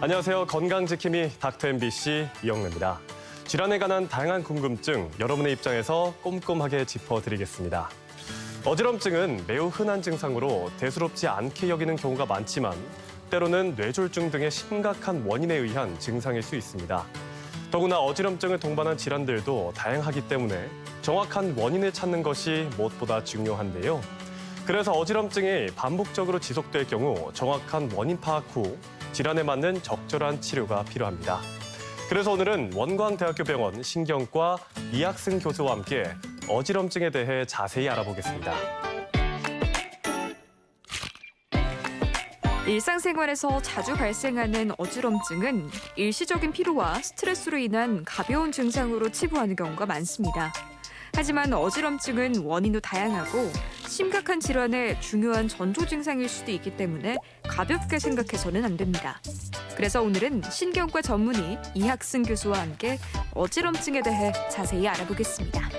안녕하세요. 건강지킴이 닥터 MBC 이영래입니다. 질환에 관한 다양한 궁금증 여러분의 입장에서 꼼꼼하게 짚어드리겠습니다. 어지럼증은 매우 흔한 증상으로 대수롭지 않게 여기는 경우가 많지만 때로는 뇌졸중 등의 심각한 원인에 의한 증상일 수 있습니다. 더구나 어지럼증을 동반한 질환들도 다양하기 때문에 정확한 원인을 찾는 것이 무엇보다 중요한데요. 그래서 어지럼증이 반복적으로 지속될 경우 정확한 원인 파악 후 질환에 맞는 적절한 치료가 필요합니다. 그래서 오늘은 원광대학교 병원 신경과 이학승 교수와 함께 어지럼증에 대해 자세히 알아보겠습니다. 일상생활에서 자주 발생하는 어지럼증은 일시적인 피로와 스트레스로 인한 가벼운 증상으로 치부하는 경우가 많습니다. 하지만 어지럼증은 원인도 다양하고 심각한 질환의 중요한 전조 증상일 수도 있기 때문에 가볍게 생각해서는 안 됩니다. 그래서 오늘은 신경과 전문의 이학승 교수와 함께 어지럼증에 대해 자세히 알아보겠습니다.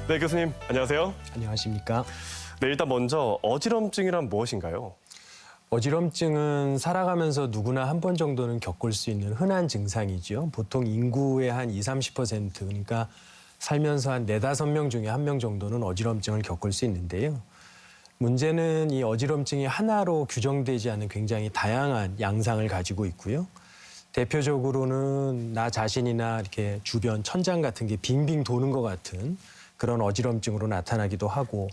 네, 교수님 안녕하세요. 안녕하십니까. 네, 일단 먼저 어지럼증이란 무엇인가요? 어지럼증은 살아가면서 누구나 한 번 정도는 겪을 수 있는 흔한 증상이죠. 보통 인구의 한 20-30% 그러니까 살면서 한 4-5명 중에 1명 정도는 어지럼증을 겪을 수 있는데요. 문제는 이 어지럼증이 하나로 규정되지 않은 굉장히 다양한 양상을 가지고 있고요. 대표적으로는 나 자신이나 이렇게 주변 천장 같은 게 빙빙 도는 것 같은 그런 어지럼증으로 나타나기도 하고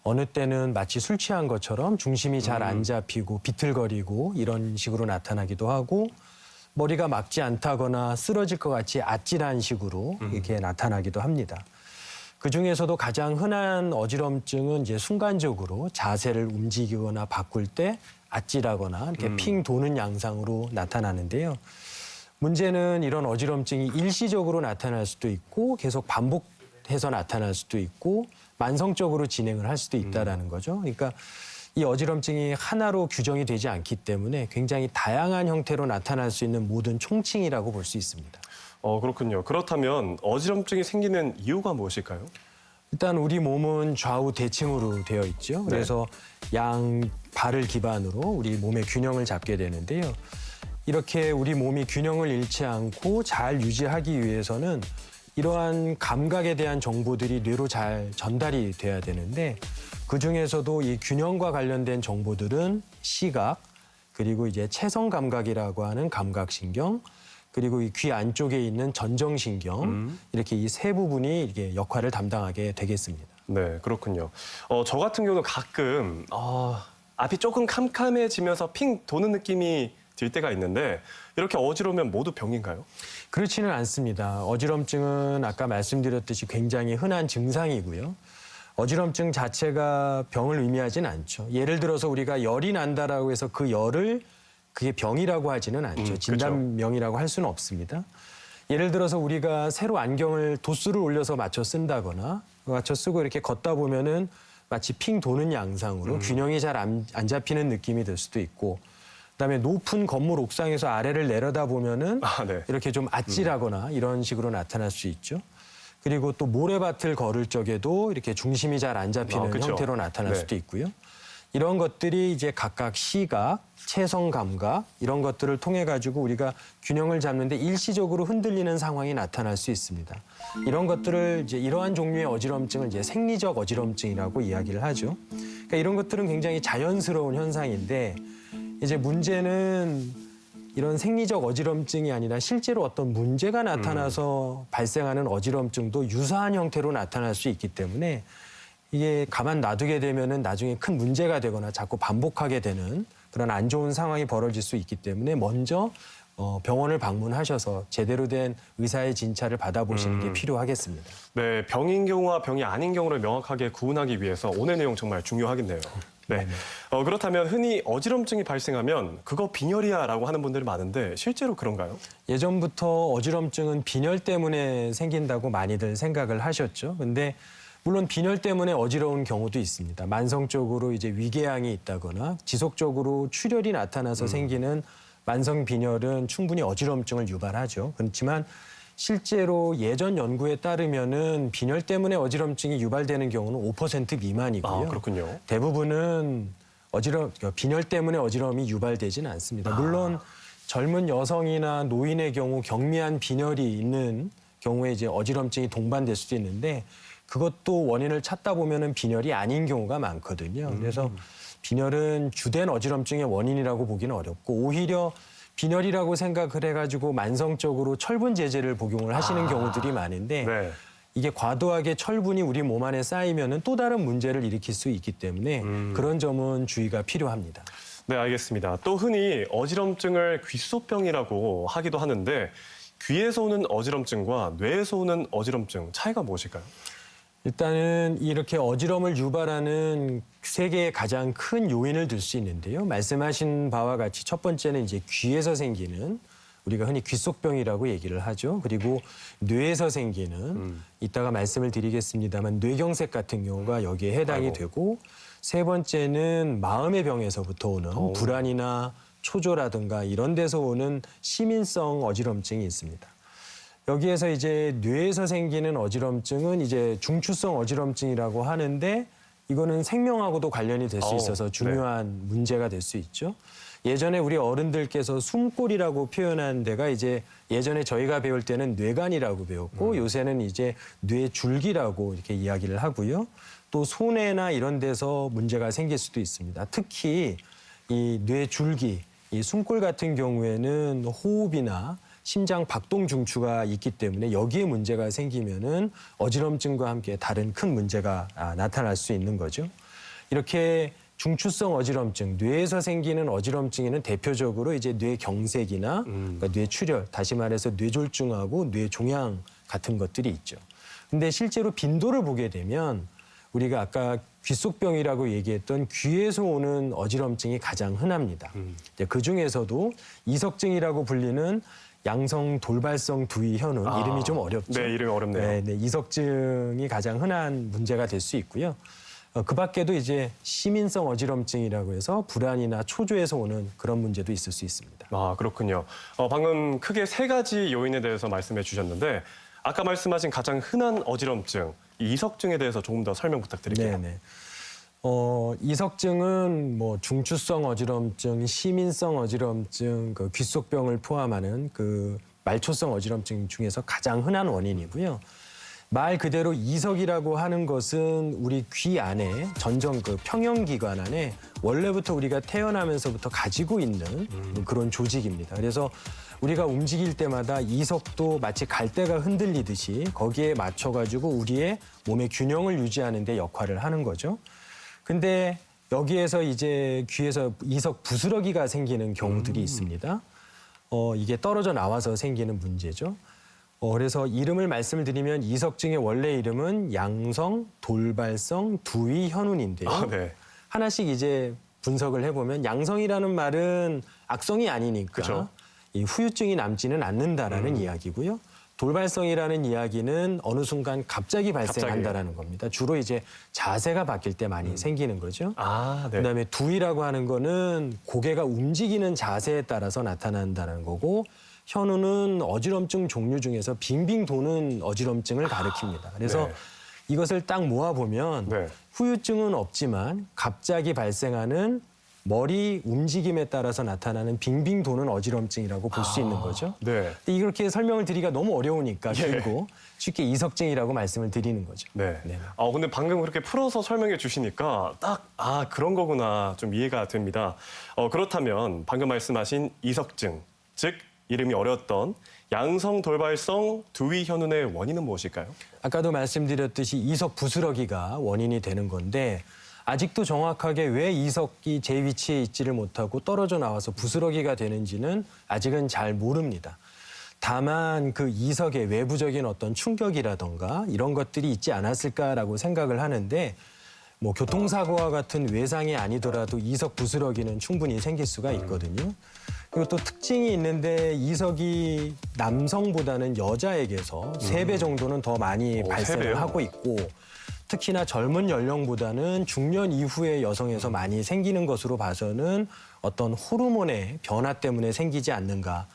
어느 때는 마치 술 취한 것처럼 중심이 잘 안 잡히고 비틀거리고 이런 식으로 나타나기도 하고 머리가 막지 않다거나 쓰러질 것 같이 아찔한 식으로 이렇게 나타나기도 합니다. 그중에서도 가장 흔한 어지럼증은 이제 순간적으로 자세를 움직이거나 바꿀 때 아찔하거나 이렇게 핑 도는 양상으로 나타나는데요. 문제는 이런 어지럼증이 일시적으로 나타날 수도 있고 계속 반복해서 나타날 수도 있고 만성적으로 진행을 할 수도 있다는 거죠. 그러니까 이 어지럼증이 하나로 규정이 되지 않기 때문에 굉장히 다양한 형태로 나타날 수 있는 모든 총칭이라고 볼 수 있습니다. 그렇군요. 그렇다면 어지럼증이 생기는 이유가 무엇일까요? 일단 우리 몸은 좌우 대칭으로 되어 있죠. 그래서 양 발을 기반으로 우리 몸의 균형을 잡게 되는데요. 이렇게 우리 몸이 균형을 잃지 않고 잘 유지하기 위해서는 이러한 감각에 대한 정보들이 뇌로 잘 전달이 돼야 되는데 그중에서도 이 균형과 관련된 정보들은 시각, 그리고 이제 체성 감각이라고 하는 감각신경, 그리고 이 귀 안쪽에 있는 전정신경 이렇게 이 세 부분이 이게 역할을 담당하게 되겠습니다. 네, 그렇군요. 저 같은 경우는 가끔 앞이 조금 캄캄해지면서 핑 도는 느낌이 들 때가 있는데 이렇게 어지러우면 모두 병인가요? 그렇지는 않습니다. 어지럼증은 아까 말씀드렸듯이 굉장히 흔한 증상이고요. 어지럼증 자체가 병을 의미하진 않죠. 예를 들어서 우리가 열이 난다라고 해서 그 열을 그게 병이라고 하지는 않죠. 진단명이라고 할 수는 없습니다. 예를 들어서 우리가 새로 안경을 도수를 올려서 맞춰 쓴다거나 맞춰 쓰고 이렇게 걷다 보면은 마치 핑 도는 양상으로 균형이 잘 안 잡히는 느낌이 들 수도 있고 그다음에 높은 건물 옥상에서 아래를 내려다 보면은 이렇게 좀 아찔하거나 이런 식으로 나타날 수 있죠. 그리고 또 모래밭을 걸을 적에도 이렇게 중심이 잘 안 잡히는 형태로 나타날 수도 있고요. 이런 것들이 이제 각각 시각, 체성 감각 이런 것들을 통해 가지고 우리가 균형을 잡는데 일시적으로 흔들리는 상황이 나타날 수 있습니다. 이런 것들을 이제 이러한 종류의 어지럼증을 이제 생리적 어지럼증이라고 이야기를 하죠. 그러니까 이런 것들은 굉장히 자연스러운 현상인데 이제 문제는 이런 생리적 어지럼증이 아니라 실제로 어떤 문제가 나타나서 발생하는 어지럼증도 유사한 형태로 나타날 수 있기 때문에 이게 가만 놔두게 되면은 나중에 큰 문제가 되거나 자꾸 반복하게 되는 그런 안 좋은 상황이 벌어질 수 있기 때문에 먼저 병원을 방문하셔서 제대로 된 의사의 진찰을 받아보시는 게 필요하겠습니다. 네, 병인 경우와 병이 아닌 경우를 명확하게 구분하기 위해서 오늘 내용 정말 중요하겠네요. 네. 그렇다면 흔히 어지럼증이 발생하면 그거 빈혈이야라고 하는 분들이 많은데 실제로 그런가요? 예전부터 어지럼증은 빈혈 때문에 생긴다고 많이들 생각을 하셨죠. 근데 물론 빈혈 때문에 어지러운 경우도 있습니다. 만성적으로 이제 위궤양이 있다거나 지속적으로 출혈이 나타나서 생기는 만성 빈혈은 충분히 어지럼증을 유발하죠. 그렇지만 실제로 예전 연구에 따르면은 빈혈 때문에 어지럼증이 유발되는 경우는 5% 미만이고요. 그렇군요. 대부분은 빈혈 때문에 어지러움이 유발되지는 않습니다. 물론 젊은 여성이나 노인의 경우 경미한 빈혈이 있는 경우에 이제 어지럼증이 동반될 수도 있는데 그것도 원인을 찾다 보면은 빈혈이 아닌 경우가 많거든요. 그래서 빈혈은 주된 어지럼증의 원인이라고 보기는 어렵고 오히려 빈혈이라고 생각을 해가지고 만성적으로 철분 제제를 복용을 하시는 경우들이 많은데 네. 이게 과도하게 철분이 우리 몸 안에 쌓이면은 또 다른 문제를 일으킬 수 있기 때문에 그런 점은 주의가 필요합니다. 네, 알겠습니다. 또 흔히 어지럼증을 귀소병이라고 하기도 하는데 귀에서 오는 어지럼증과 뇌에서 오는 어지럼증 차이가 무엇일까요? 일단은 이렇게 어지럼을 유발하는 세 개의 가장 큰 요인을 들 수 있는데요. 말씀하신 바와 같이 첫 번째는 이제 귀에서 생기는 우리가 흔히 귀속병이라고 얘기를 하죠. 그리고 뇌에서 생기는 이따가 말씀을 드리겠습니다만 뇌경색 같은 경우가 여기에 해당이 아이고. 되고 세 번째는 마음의 병에서부터 오는 불안이나 초조라든가 이런 데서 오는 시민성 어지럼증이 있습니다. 여기에서 이제 뇌에서 생기는 어지럼증은 이제 중추성 어지럼증이라고 하는데 이거는 생명하고도 관련이 될 수 있어서 중요한 문제가 될 수 있죠. 예전에 우리 어른들께서 숨골이라고 표현한 데가 이제 예전에 저희가 배울 때는 뇌간이라고 배웠고 요새는 이제 뇌줄기라고 이렇게 이야기를 하고요. 또 손해나 이런 데서 문제가 생길 수도 있습니다. 특히 이 뇌줄기, 이 숨골 같은 경우에는 호흡이나 심장 박동 중추가 있기 때문에 여기에 문제가 생기면은 어지럼증과 함께 다른 큰 문제가 나타날 수 있는 거죠. 이렇게 중추성 어지럼증, 뇌에서 생기는 어지럼증에는 대표적으로 이제 뇌경색이나 그러니까 뇌출혈, 다시 말해서 뇌졸중하고 뇌종양 같은 것들이 있죠. 근데 실제로 빈도를 보게 되면 우리가 아까 귀속병이라고 얘기했던 귀에서 오는 어지럼증이 가장 흔합니다. 그 중에서도 이석증이라고 불리는 양성 돌발성 두위 현운, 이름이 좀 어렵죠. 네, 이름이 어렵네요. 네, 이석증이 가장 흔한 문제가 될 수 있고요. 그 밖에도 이제 시민성 어지럼증이라고 해서 불안이나 초조에서 오는 그런 문제도 있을 수 있습니다. 아, 그렇군요. 방금 크게 세 가지 요인에 대해서 말씀해 주셨는데 아까 말씀하신 가장 흔한 어지럼증, 이 이석증에 대해서 조금 더 설명 부탁드릴게요. 네네. 이석증은 뭐 중추성 어지럼증, 시민성 어지럼증, 그 귀속병을 포함하는 그 말초성 어지럼증 중에서 가장 흔한 원인이고요. 말 그대로 이석이라고 하는 것은 우리 귀 안에 전정 그 평형기관 안에 원래부터 우리가 태어나면서부터 가지고 있는 그런 조직입니다. 그래서 우리가 움직일 때마다 이석도 마치 갈대가 흔들리듯이 거기에 맞춰가지고 우리의 몸의 균형을 유지하는 데 역할을 하는 거죠. 근데 여기에서 이제 귀에서 이석 부스러기가 생기는 경우들이 있습니다. 이게 떨어져 나와서 생기는 문제죠. 그래서 이름을 말씀을 드리면 이석증의 원래 이름은 양성 돌발성 두위 현운인데요. 네. 하나씩 이제 분석을 해보면 양성이라는 말은 악성이 아니니까 그쵸. 이 후유증이 남지는 않는다라는 이야기고요. 돌발성이라는 이야기는 어느 순간 갑자기 발생한다라는 겁니다. 주로 이제 자세가 바뀔 때 많이 생기는 거죠. 아, 네. 그다음에 두위라고 하는 거는 고개가 움직이는 자세에 따라서 나타난다는 거고 현우는 어지럼증 종류 중에서 빙빙 도는 어지럼증을 가리킵니다. 그래서 네. 이것을 딱 모아보면 네. 후유증은 없지만 갑자기 발생하는 머리 움직임에 따라서 나타나는 빙빙 도는 어지럼증이라고 볼 수 있는 거죠. 네. 근데 이렇게 설명을 드리기가 너무 어려우니까 길고 쉽게 이석증이라고 말씀을 드리는 거죠. 네. 네. 근데 방금 그렇게 풀어서 설명해 주시니까 딱, 그런 거구나 좀 이해가 됩니다. 그렇다면 방금 말씀하신 이석증, 즉 이름이 어려웠던 양성 돌발성 두위 현운의 원인은 무엇일까요? 아까도 말씀드렸듯이 이석 부스러기가 원인이 되는 건데 아직도 정확하게 왜 이석이 제 위치에 있지를 못하고 떨어져 나와서 부스러기가 되는지는 아직은 잘 모릅니다. 다만 그 이석의 외부적인 어떤 충격이라던가 이런 것들이 있지 않았을까라고 생각을 하는데 뭐 교통사고와 같은 외상이 아니더라도 이석 부스러기는 충분히 생길 수가 있거든요. 그리고 또 특징이 있는데 이석이 남성보다는 여자에게서 3배 정도는 더 많이 오, 발생을 3배요? 하고 있고 특히나 젊은 연령보다는 중년 이후의 여성에서 많이 생기는 것으로 봐서는 어떤 호르몬의 변화 때문에 생기지 않는가.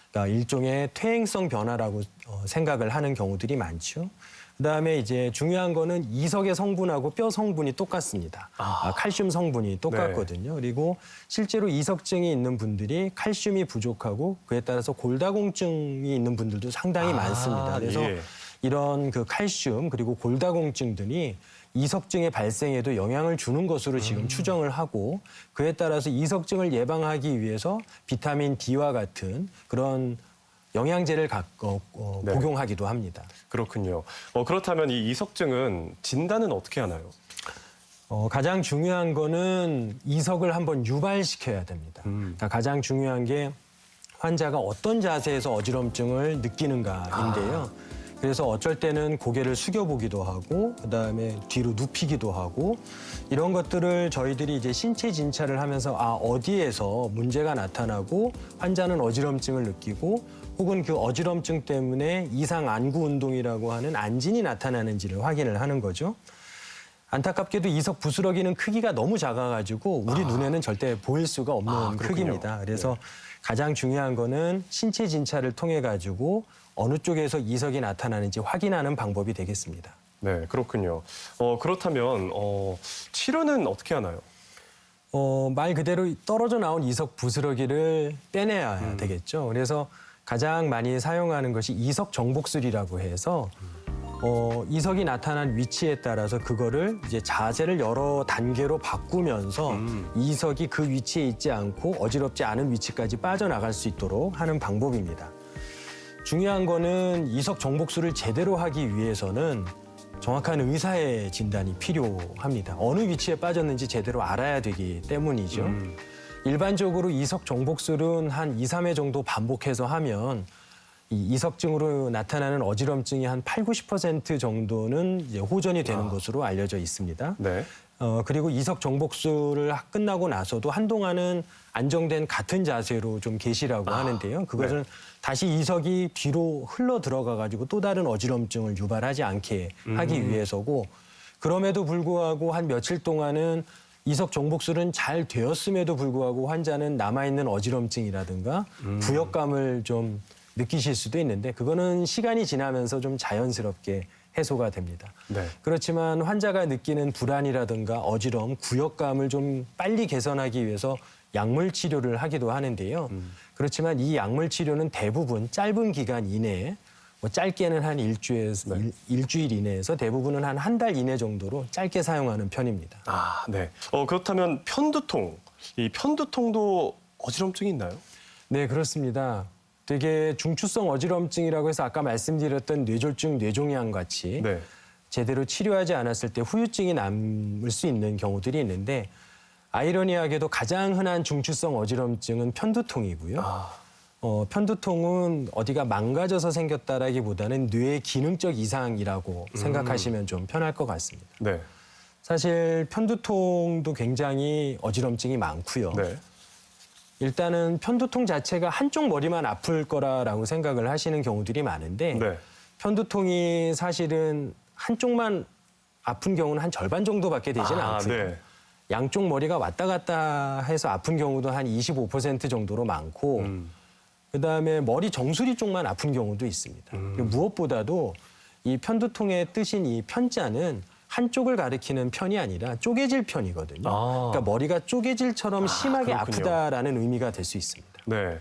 그러니까 일종의 퇴행성 변화라고 생각을 하는 경우들이 많죠. 그다음에 이제 중요한 거는 이석의 성분하고 뼈 성분이 똑같습니다. 칼슘 성분이 똑같거든요. 그리고 실제로 이석증이 있는 분들이 칼슘이 부족하고 그에 따라서 골다공증이 있는 분들도 상당히 많습니다. 그래서 예. 이런 그 칼슘 그리고 골다공증들이 이석증의 발생에도 영향을 주는 것으로 지금 추정을 하고 그에 따라서 이석증을 예방하기 위해서 비타민 D와 같은 그런 영양제를 네. 복용하기도 합니다. 그렇군요. 그렇다면 이 이석증은 진단은 어떻게 하나요? 가장 중요한 거는 이석을 한번 유발시켜야 됩니다. 그러니까 가장 중요한 게 환자가 어떤 자세에서 어지럼증을 느끼는가인데요. 그래서 어쩔 때는 고개를 숙여보기도 하고 그다음에 뒤로 눕히기도 하고 이런 것들을 저희들이 이제 신체 진찰을 하면서 어디에서 문제가 나타나고 환자는 어지럼증을 느끼고 혹은 그 어지럼증 때문에 이상 안구 운동이라고 하는 안진이 나타나는지를 확인을 하는 거죠. 안타깝게도 이석 부스러기는 크기가 너무 작아가지고 우리 눈에는 절대 보일 수가 없는 그렇군요. 크기입니다. 그래서 가장 중요한 거는 신체 진찰을 통해 가지고 어느 쪽에서 이석이 나타나는지 확인하는 방법이 되겠습니다. 네, 그렇군요. 그렇다면 치료는 어떻게 하나요? 말 그대로 떨어져 나온 이석 부스러기를 빼내야 되겠죠. 그래서 가장 많이 사용하는 것이 이석 정복술이라고 해서 이석이 나타난 위치에 따라서 그거를 이제 자세를 여러 단계로 바꾸면서 이석이 그 위치에 있지 않고 어지럽지 않은 위치까지 빠져나갈 수 있도록 하는 방법입니다. 중요한 거는 이석 정복술을 제대로 하기 위해서는 정확한 의사의 진단이 필요합니다. 어느 위치에 빠졌는지 제대로 알아야 되기 때문이죠. 일반적으로 이석 정복술은 한 2, 3회 정도 반복해서 하면 이 이석증으로 나타나는 어지럼증이 한 8, 90% 정도는 이제 호전이 되는 것으로 알려져 있습니다. 네. 그리고 이석 정복술을 끝나고 나서도 한동안은 안정된 같은 자세로 좀 계시라고 하는데요. 그것은 다시 이석이 뒤로 흘러 들어가 가지고 또 다른 어지럼증을 유발하지 않게 하기 위해서고 그럼에도 불구하고 한 며칠 동안은 이석 정복술은 잘 되었음에도 불구하고 환자는 남아있는 어지럼증이라든가 부역감을 좀 느끼실 수도 있는데 그거는 시간이 지나면서 좀 자연스럽게 해소가 됩니다. 네. 그렇지만 환자가 느끼는 불안이라든가 어지러움, 구역감을 좀 빨리 개선하기 위해서 약물 치료를 하기도 하는데요. 그렇지만 이 약물 치료는 대부분 짧은 기간 이내에 짧게는 한 일주일 이내에서 대부분은 한 달 이내 정도로 짧게 사용하는 편입니다. 네. 그렇다면 편두통, 이 편두통도 어지럼증이 있나요? 네, 그렇습니다. 되게 중추성 어지럼증이라고 해서 아까 말씀드렸던 뇌졸중, 뇌종양 같이 네. 제대로 치료하지 않았을 때 후유증이 남을 수 있는 경우들이 있는데 아이러니하게도 가장 흔한 중추성 어지럼증은 편두통이고요. 편두통은 어디가 망가져서 생겼다라기보다는 뇌의 기능적 이상이라고 생각하시면 좀 편할 것 같습니다. 네. 사실 편두통도 굉장히 어지럼증이 많고요. 네. 일단은 편두통 자체가 한쪽 머리만 아플 거라고 생각을 하시는 경우들이 많은데 네. 편두통이 사실은 한쪽만 아픈 경우는 한 절반 정도밖에 되지는 않고요. 네. 양쪽 머리가 왔다 갔다 해서 아픈 경우도 한 25% 정도로 많고 그다음에 머리 정수리 쪽만 아픈 경우도 있습니다. 그리고 무엇보다도 이 편두통의 뜻인 이 편자는 한쪽을 가리키는 편이 아니라 쪼개질 편이거든요. 그러니까 머리가 쪼개질처럼 심하게 그렇군요. 아프다라는 의미가 될 수 있습니다. 네.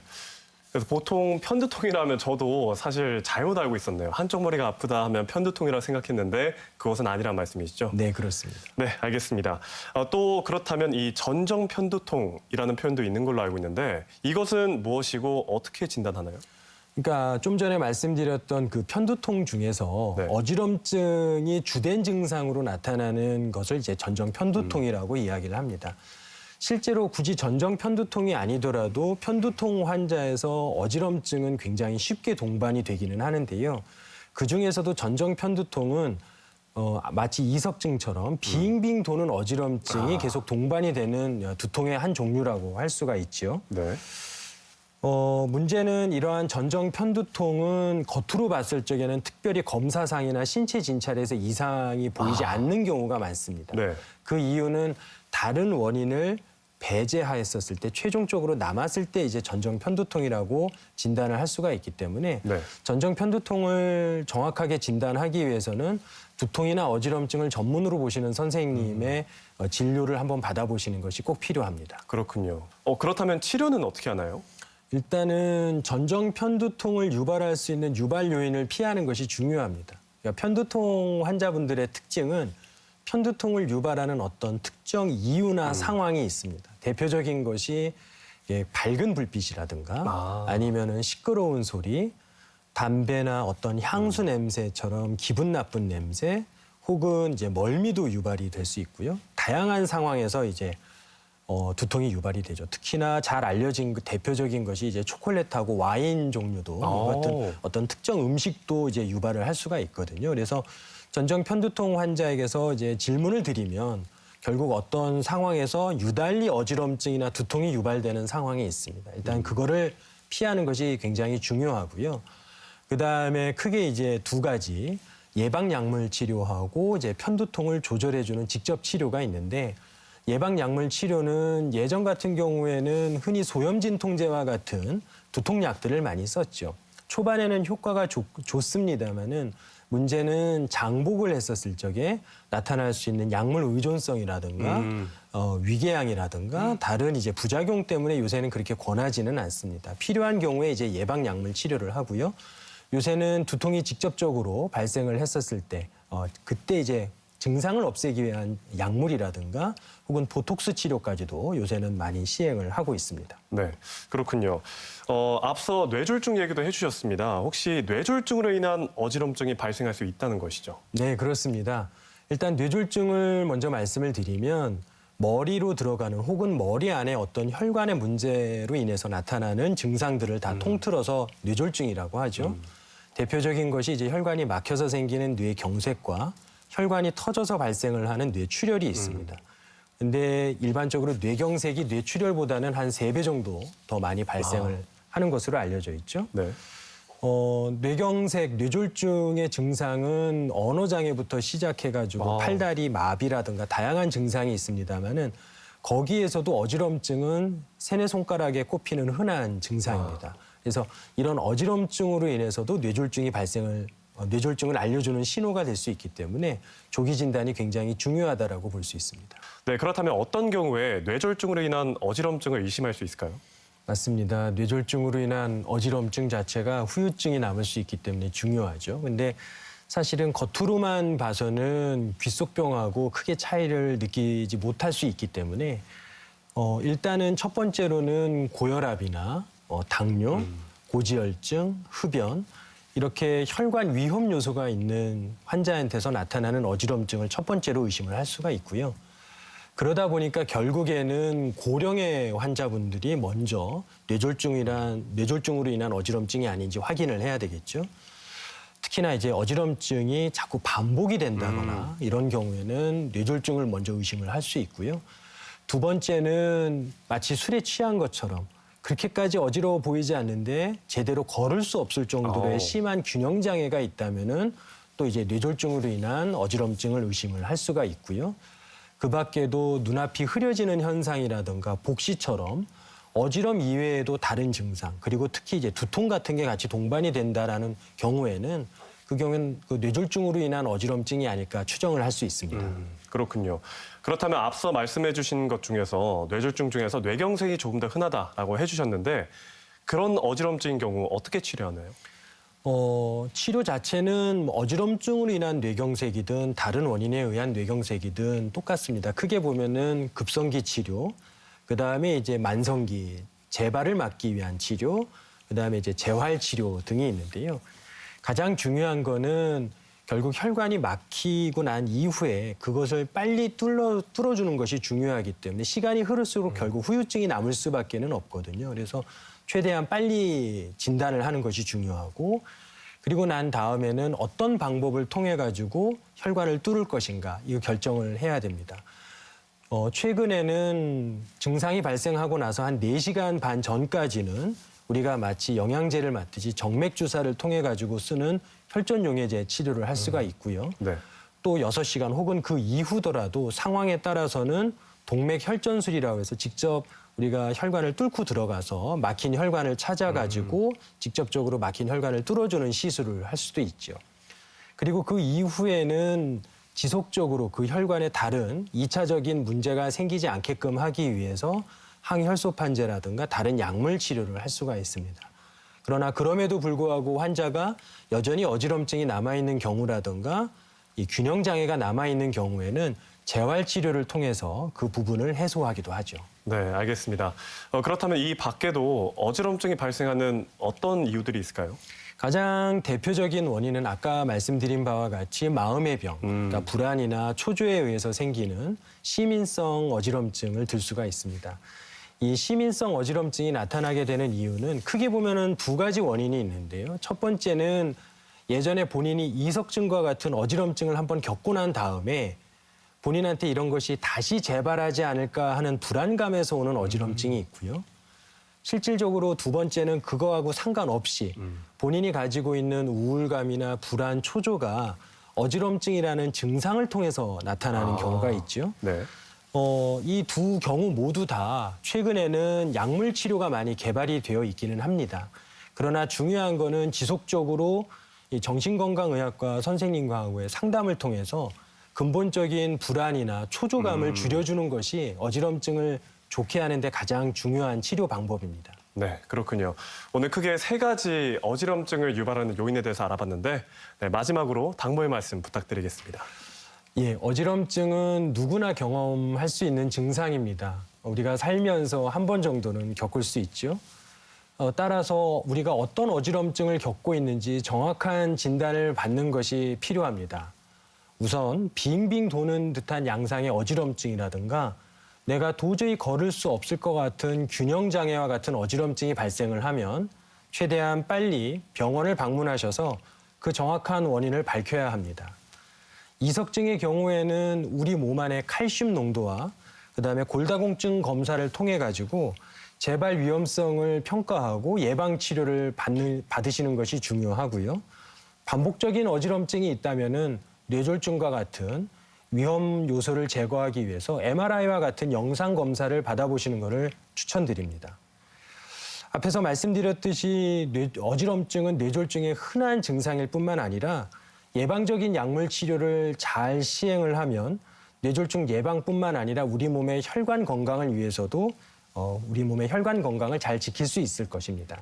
그래서 보통 편두통이라면 저도 사실 잘못 알고 있었네요. 한쪽 머리가 아프다 하면 편두통이라고 생각했는데 그것은 아니란 말씀이시죠? 네, 그렇습니다. 네, 알겠습니다. 또 그렇다면 이 전정 편두통이라는 표현도 있는 걸로 알고 있는데 이것은 무엇이고 어떻게 진단하나요? 그러니까 좀 전에 말씀드렸던 그 편두통 중에서 네. 어지럼증이 주된 증상으로 나타나는 것을 이제 전정 편두통이라고 이야기를 합니다. 실제로 굳이 전정 편두통이 아니더라도 편두통 환자에서 어지럼증은 굉장히 쉽게 동반이 되기는 하는데요. 그중에서도 전정 편두통은 마치 이석증처럼 빙빙 도는 어지럼증이 계속 동반이 되는 두통의 한 종류라고 할 수가 있죠. 네. 문제는 이러한 전정 편두통은 겉으로 봤을 적에는 특별히 검사상이나 신체 진찰에서 이상이 보이지 않는 경우가 많습니다. 네. 그 이유는 다른 원인을 배제하였었을 때 최종적으로 남았을 때 이제 전정 편두통이라고 진단을 할 수가 있기 때문에 네. 전정 편두통을 정확하게 진단하기 위해서는 두통이나 어지럼증을 전문으로 보시는 선생님의 진료를 한번 받아보시는 것이 꼭 필요합니다. 그렇군요. 그렇다면 치료는 어떻게 하나요? 일단은 전정 편두통을 유발할 수 있는 유발 요인을 피하는 것이 중요합니다. 그러니까 편두통 환자분들의 특징은 편두통을 유발하는 어떤 특정 이유나 상황이 있습니다. 대표적인 것이 밝은 불빛이라든가 아니면은 시끄러운 소리, 담배나 어떤 향수 냄새처럼 기분 나쁜 냄새, 혹은 이제 멀미도 유발이 될 수 있고요. 다양한 상황에서 이제 두통이 유발이 되죠. 특히나 잘 알려진 대표적인 것이 이제 초콜릿하고 와인 종류도 같은 어떤 특정 음식도 이제 유발을 할 수가 있거든요. 그래서 전정 편두통 환자에게서 이제 질문을 드리면 결국 어떤 상황에서 유달리 어지럼증이나 두통이 유발되는 상황이 있습니다. 일단 그거를 피하는 것이 굉장히 중요하고요. 그다음에 크게 이제 두 가지 예방 약물 치료하고 이제 편두통을 조절해주는 직접 치료가 있는데 예방 약물 치료는 예전 같은 경우에는 흔히 소염진 통제와 같은 두통약들을 많이 썼죠. 초반에는 효과가 좋습니다만은 문제는 장복을 했었을 적에 나타날 수 있는 약물 의존성이라든가 위궤양이라든가 다른 이제 부작용 때문에 요새는 그렇게 권하지는 않습니다. 필요한 경우에 이제 예방 약물 치료를 하고요. 요새는 두통이 직접적으로 발생을 했었을 때 그때 이제 증상을 없애기 위한 약물이라든가 혹은 보톡스 치료까지도 요새는 많이 시행을 하고 있습니다. 네, 그렇군요. 앞서 뇌졸중 얘기도 해주셨습니다. 혹시 뇌졸중으로 인한 어지럼증이 발생할 수 있다는 것이죠? 네, 그렇습니다. 일단 뇌졸중을 먼저 말씀을 드리면 머리로 들어가는 혹은 머리 안에 어떤 혈관의 문제로 인해서 나타나는 증상들을 다 통틀어서 뇌졸중이라고 하죠. 대표적인 것이 이제 혈관이 막혀서 생기는 뇌경색과 혈관이 터져서 발생을 하는 뇌출혈이 있습니다. 근데 일반적으로 뇌경색이 뇌출혈보다는 한 3배 정도 더 많이 발생을 하는 것으로 알려져 있죠. 네. 뇌경색, 뇌졸중의 증상은 언어장애부터 시작해가지고 팔다리 마비라든가 다양한 증상이 있습니다만은 거기에서도 어지럼증은 세네 손가락에 꼽히는 흔한 증상입니다. 그래서 이런 어지럼증으로 인해서도 뇌졸중을 알려주는 신호가 될 수 있기 때문에 조기 진단이 굉장히 중요하다라고 볼 수 있습니다. 네, 그렇다면 어떤 경우에 뇌졸중으로 인한 어지럼증을 의심할 수 있을까요? 맞습니다. 뇌졸중으로 인한 어지럼증 자체가 후유증이 남을 수 있기 때문에 중요하죠. 근데 사실은 겉으로만 봐서는 귓속병하고 크게 차이를 느끼지 못할 수 있기 때문에 일단은 첫 번째로는 고혈압이나 당뇨, 고지혈증, 흡연 이렇게 혈관 위험 요소가 있는 환자한테서 나타나는 어지럼증을 첫 번째로 의심을 할 수가 있고요. 그러다 보니까 결국에는 고령의 환자분들이 먼저 뇌졸중으로 인한 어지럼증이 아닌지 확인을 해야 되겠죠. 특히나 이제 어지럼증이 자꾸 반복이 된다거나 이런 경우에는 뇌졸중을 먼저 의심을 할 수 있고요. 두 번째는 마치 술에 취한 것처럼 그렇게까지 어지러워 보이지 않는데 제대로 걸을 수 없을 정도의 심한 균형 장애가 있다면은 또 이제 뇌졸중으로 인한 어지럼증을 의심을 할 수가 있고요. 그 밖에도 눈앞이 흐려지는 현상이라든가 복시처럼 어지럼 이외에도 다른 증상 그리고 특히 이제 두통 같은 게 같이 동반이 된다라는 경우에는 그 경우는 그 뇌졸중으로 인한 어지럼증이 아닐까 추정을 할 수 있습니다. 그렇군요. 그렇다면 앞서 말씀해 주신 것 중에서 뇌졸중 중에서 뇌경색이 조금 더 흔하다라고 해주셨는데 그런 어지럼증인 경우 어떻게 치료하나요? 치료 자체는 어지럼증으로 인한 뇌경색이든 다른 원인에 의한 뇌경색이든 똑같습니다. 크게 보면은 급성기 치료, 그다음에 이제 만성기 재발을 막기 위한 치료, 그다음에 이제 재활 치료 등이 있는데요. 가장 중요한 거는 결국 혈관이 막히고 난 이후에 그것을 빨리 뚫어주는 것이 중요하기 때문에 시간이 흐를수록 결국 후유증이 남을 수밖에는 없거든요. 그래서 최대한 빨리 진단을 하는 것이 중요하고 그리고 난 다음에는 어떤 방법을 통해 가지고 혈관을 뚫을 것인가 이거 결정을 해야 됩니다. 최근에는 증상이 발생하고 나서 한 4시간 반 전까지는 우리가 마치 영양제를 맞듯이 정맥 주사를 통해 가지고 쓰는 혈전용해제 치료를 할 수가 있고요. 네. 또 6시간 혹은 그 이후더라도 상황에 따라서는 동맥 혈전술이라고 해서 직접 우리가 혈관을 뚫고 들어가서 막힌 혈관을 찾아가지고 직접적으로 막힌 혈관을 뚫어주는 시술을 할 수도 있죠. 그리고 그 이후에는 지속적으로 그 혈관에 다른 2차적인 문제가 생기지 않게끔 하기 위해서 항혈소판제라든가 다른 약물 치료를 할 수가 있습니다. 그러나 그럼에도 불구하고 환자가 여전히 어지럼증이 남아있는 경우라든가 이 균형장애가 남아있는 경우에는 재활치료를 통해서 그 부분을 해소하기도 하죠. 네, 알겠습니다. 그렇다면 이 밖에도 어지럼증이 발생하는 어떤 이유들이 있을까요? 가장 대표적인 원인은 아까 말씀드린 바와 같이 마음의 병, 그러니까 불안이나 초조에 의해서 생기는 시민성 어지럼증을 들 수가 있습니다. 이 시민성 어지럼증이 나타나게 되는 이유는 크게 보면은 두 가지 원인이 있는데요. 첫 번째는 예전에 본인이 이석증과 같은 어지럼증을 한번 겪고 난 다음에 본인한테 이런 것이 다시 재발하지 않을까 하는 불안감에서 오는 어지럼증이 있고요. 실질적으로 두 번째는 그거하고 상관없이 본인이 가지고 있는 우울감이나 불안, 초조가 어지럼증이라는 증상을 통해서 나타나는 경우가 있죠. 네. 이 두 경우 모두 다 최근에는 약물 치료가 많이 개발이 되어 있기는 합니다. 그러나 중요한 거는 지속적으로 이 정신건강의학과 선생님과의 상담을 통해서 근본적인 불안이나 초조감을 줄여주는 것이 어지럼증을 좋게 하는 데 가장 중요한 치료 방법입니다. 네, 그렇군요. 오늘 크게 세 가지 어지럼증을 유발하는 요인에 대해서 알아봤는데 네, 마지막으로 당부의 말씀 부탁드리겠습니다. 예, 어지럼증은 누구나 경험할 수 있는 증상입니다. 우리가 살면서 한 번 정도는 겪을 수 있죠. 따라서 우리가 어떤 어지럼증을 겪고 있는지 정확한 진단을 받는 것이 필요합니다. 우선 빙빙 도는 듯한 양상의 어지럼증이라든가 내가 도저히 걸을 수 없을 것 같은 균형장애와 같은 어지럼증이 발생을 하면 최대한 빨리 병원을 방문하셔서 그 정확한 원인을 밝혀야 합니다. 이석증의 경우에는 우리 몸 안의 칼슘 농도와 그다음에 골다공증 검사를 통해 가지고 재발 위험성을 평가하고 예방 치료를 받으시는 것이 중요하고요. 반복적인 어지럼증이 있다면은 뇌졸중과 같은 위험 요소를 제거하기 위해서 MRI와 같은 영상 검사를 받아보시는 것을 추천드립니다. 앞에서 말씀드렸듯이 어지럼증은 뇌졸중의 흔한 증상일 뿐만 아니라 예방적인 약물 치료를 잘 시행을 하면 뇌졸중 예방뿐만 아니라 우리 몸의 혈관 건강을 위해서도 우리 몸의 혈관 건강을 잘 지킬 수 있을 것입니다.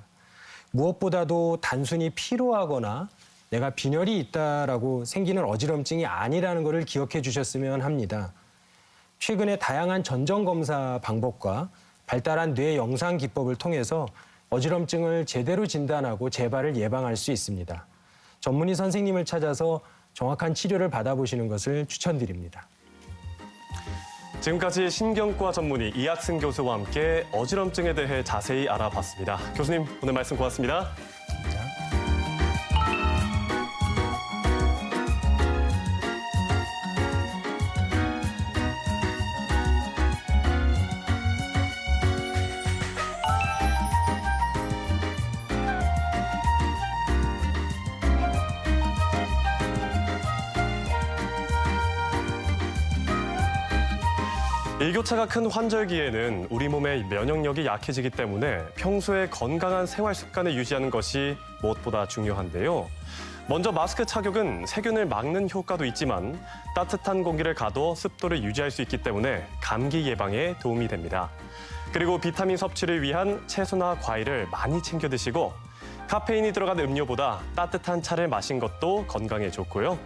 무엇보다도 단순히 피로하거나 내가 빈혈이 있다라고 생기는 어지럼증이 아니라는 것을 기억해 주셨으면 합니다. 최근에 다양한 전정검사 방법과 발달한 뇌 영상 기법을 통해서 어지럼증을 제대로 진단하고 재발을 예방할 수 있습니다. 전문의 선생님을 찾아서 정확한 치료를 받아보시는 것을 추천드립니다. 지금까지 신경과 전문의 이학승 교수와 함께 어지럼증에 대해 자세히 알아봤습니다. 교수님, 오늘 말씀 고맙습니다. 일교차가 큰 환절기에는 우리 몸의 면역력이 약해지기 때문에 평소에 건강한 생활 습관을 유지하는 것이 무엇보다 중요한데요. 먼저 마스크 착용은 세균을 막는 효과도 있지만 따뜻한 공기를 가둬 습도를 유지할 수 있기 때문에 감기 예방에 도움이 됩니다. 그리고 비타민 섭취를 위한 채소나 과일을 많이 챙겨 드시고 카페인이 들어간 음료보다 따뜻한 차를 마신 것도 건강에 좋고요.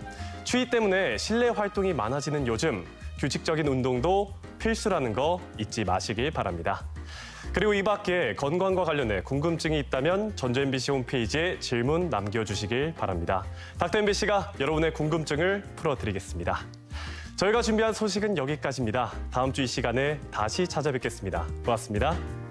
추위 때문에 실내 활동이 많아지는 요즘 규칙적인 운동도 필수라는 거 잊지 마시길 바랍니다. 그리고 이 밖에 건강과 관련해 궁금증이 있다면 전주 MBC 홈페이지에 질문 남겨주시길 바랍니다. 닥터 MBC가 여러분의 궁금증을 풀어드리겠습니다. 저희가 준비한 소식은 여기까지입니다. 다음 주 이 시간에 다시 찾아뵙겠습니다. 고맙습니다.